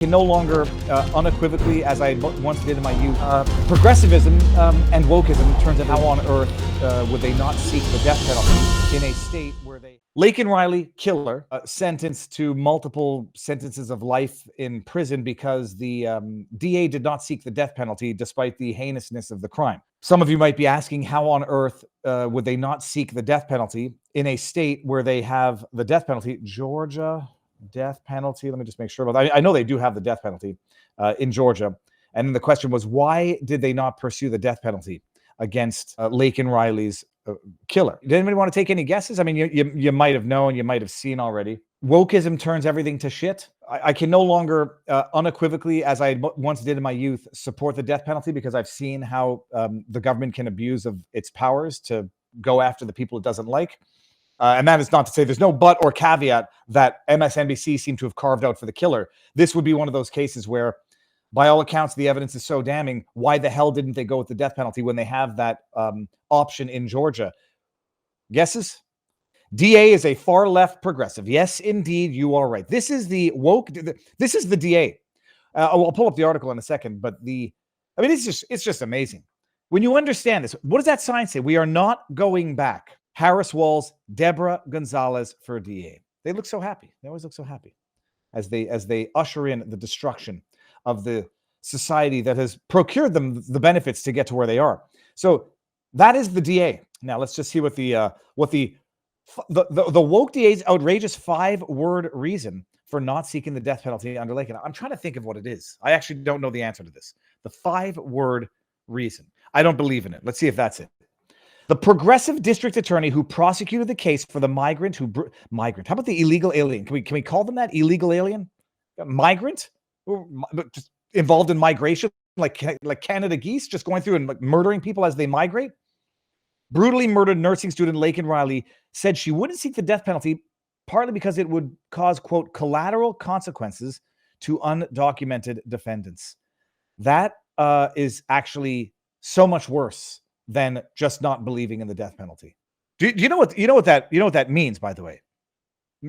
can no longer unequivocally, as I once did in my youth, progressivism and wokeism turns out how on earth would they not seek the death penalty in a state where they... Laken Riley, killer, sentenced to multiple sentences of life in prison because the DA did not seek the death penalty despite the heinousness of the crime. Some of you might be asking, how on earth would they not seek the death penalty in a state where they have the death penalty? Georgia... death penalty. Let me just make sure about that. I know they do have the death penalty in Georgia. And then the question was, why did they not pursue the death penalty against Laken Riley's killer? Did anybody want to take any guesses? I mean, you might have known, you might have seen already. Wokeism turns everything to shit. I can no longer unequivocally, as I once did in my youth, support the death penalty because I've seen how the government can abuse of its powers to go after the people it doesn't like. And that is not to say there's no but or caveat that MSNBC seemed to have carved out for the killer. This would be one of those cases where, by all accounts, the evidence is so damning. Why the hell didn't they go with the death penalty when they have that option in Georgia? Guesses? DA is a far left progressive. Yes, indeed, you are right. This is the woke. This is the DA. I'll pull up the article in a second, but it's just amazing. When you understand this, what does that sign say? We are not going back. Harris Walls, Deborah Gonzalez for DA. They look so happy. They always look so happy as they usher in the destruction of the society that has procured them the benefits to get to where they are. So that is the DA. Now let's just see what the woke DA's outrageous 5-word reason for not seeking the death penalty under Laken. I'm trying to think of what it is. I actually don't know the answer to this. The 5-word reason. I don't believe in it. Let's see if that's it. The progressive district attorney who prosecuted the case for the migrant. How about the illegal alien? Can we call them that? Illegal alien? Migrant? Just involved in migration, like Canada geese, just going through and like murdering people as they migrate? Brutally murdered nursing student Laken Riley said she wouldn't seek the death penalty, partly because it would cause, quote, collateral consequences to undocumented defendants. That is actually so much worse than just not believing in the death penalty. Do you know what that means, by the way?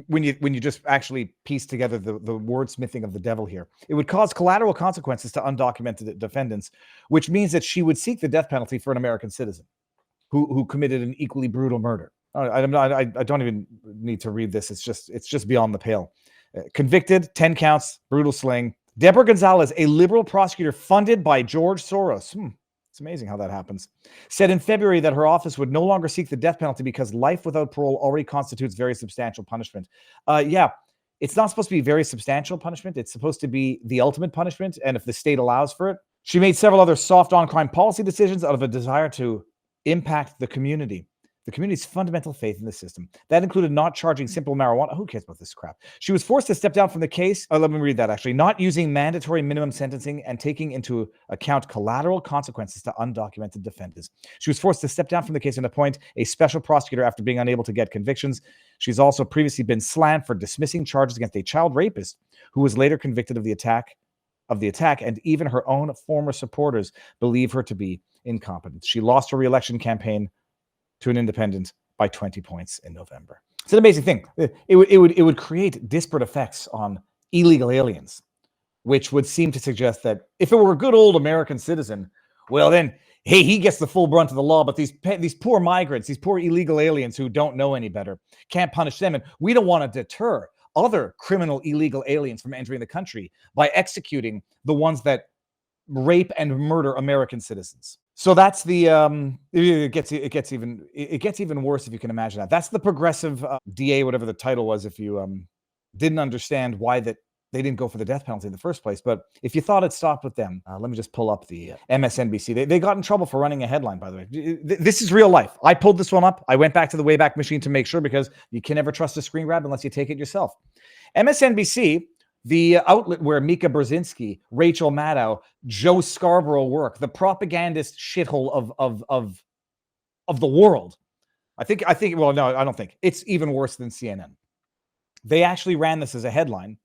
When you just actually piece together the wordsmithing of the devil here, it would cause collateral consequences to undocumented defendants, which means that she would seek the death penalty for an American citizen who committed an equally brutal murder. I don't even need to read this. It's just beyond the pale. Convicted, 10 counts, brutal slaying. Deborah Gonzalez, a liberal prosecutor funded by George Soros. It's amazing how that happens. Said in February that her office would no longer seek the death penalty because life without parole already constitutes very substantial punishment. Yeah, it's not supposed to be very substantial punishment. It's supposed to be the ultimate punishment, and if the state allows for it. She made several other soft on-crime policy decisions out of a desire to impact the community's fundamental faith in the system. That included not charging simple marijuana. Who cares about this crap? She was forced to step down from the case. Let me read that, actually. Not using mandatory minimum sentencing and taking into account collateral consequences to undocumented defendants. She was forced to step down from the case and appoint a special prosecutor after being unable to get convictions. She's also previously been slammed for dismissing charges against a child rapist who was later convicted of the attack, and even her own former supporters believe her to be incompetent. She lost her re-election campaign to an independent by 20 points in November. It's an amazing thing. It would create disparate effects on illegal aliens, which would seem to suggest that if it were a good old American citizen, well then, hey, he gets the full brunt of the law, but these poor migrants, these poor illegal aliens who don't know any better, can't punish them. And we don't want to deter other criminal illegal aliens from entering the country by executing the ones that rape and murder American citizens. So that's the it gets even worse if you can imagine that. That's the progressive DA, whatever the title was, if you didn't understand why that they didn't go for the death penalty in the first place. But if you thought it stopped with them, let me just pull up the MSNBC. They got in trouble for running a headline, by the way. This is real life. I pulled this one up. I went back to the Wayback Machine to make sure, because you can never trust a screen grab unless you take it yourself. MSNBC, the outlet where Mika Brzezinski, Rachel Maddow, Joe Scarborough work, the propagandist shithole of the world. I think. Well, no, I don't think it's even worse than CNN. They actually ran this as a headline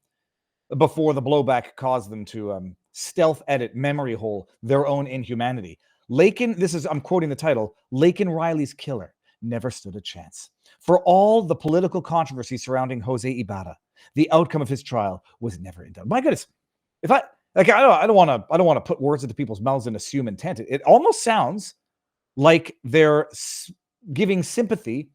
before the blowback caused them to stealth edit, memory hole their own inhumanity. Laken, I'm quoting the title, Laken Riley's killer never stood a chance. For all the political controversy surrounding Jose Ibarra, the outcome of his trial was never in doubt. My goodness, If I like, I don't want to put words into people's mouths and assume intent. It almost sounds like they're giving sympathy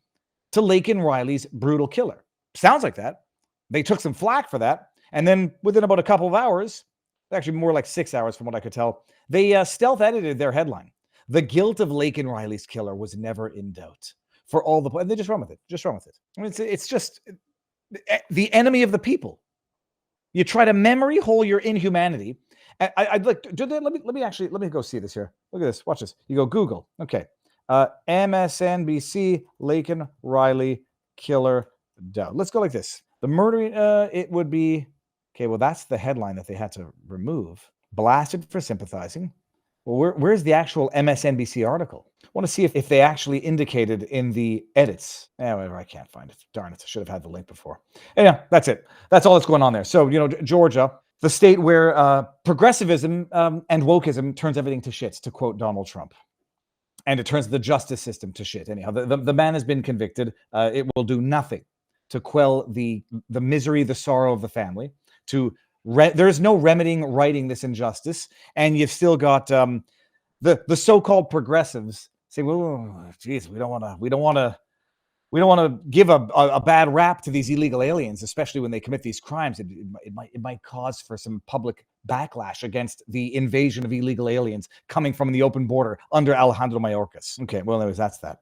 to Laken Riley's brutal killer. Sounds like that. They took some flack for that, and then within about a couple of hours, actually more like 6 hours from what I could tell, they stealth edited their headline. The guilt of Laken Riley's killer was never in doubt. For all the, and they just run with it. Just run with it. I mean, it's just the enemy of the people. You try to memory hole your inhumanity. I'd like. Let me go see this here. Look at this. Watch this. You go Google. Okay. MSNBC Laken Riley killer doubt. Let's go like this. The murdering. It would be. Okay. Well, that's the headline that they had to remove. Blasted for sympathizing. Well, where's the actual MSNBC article? I want to see if they actually indicated in the edits. However, I can't find it. Darn it. I should have had the link before. Yeah, that's it. That's all that's going on there. So, Georgia, the state where progressivism and wokeism turns everything to shit, to quote Donald Trump. And it turns the justice system to shit. Anyhow, the man has been convicted. It will do nothing to quell the misery, the sorrow of the family, there's no remedying righting this injustice, and you've still got the so-called progressives saying, "Well, geez, we don't want to give a bad rap to these illegal aliens, especially when they commit these crimes. It might cause for some public backlash against the invasion of illegal aliens coming from the open border under Alejandro Mayorkas." Okay, well, anyways, that's that.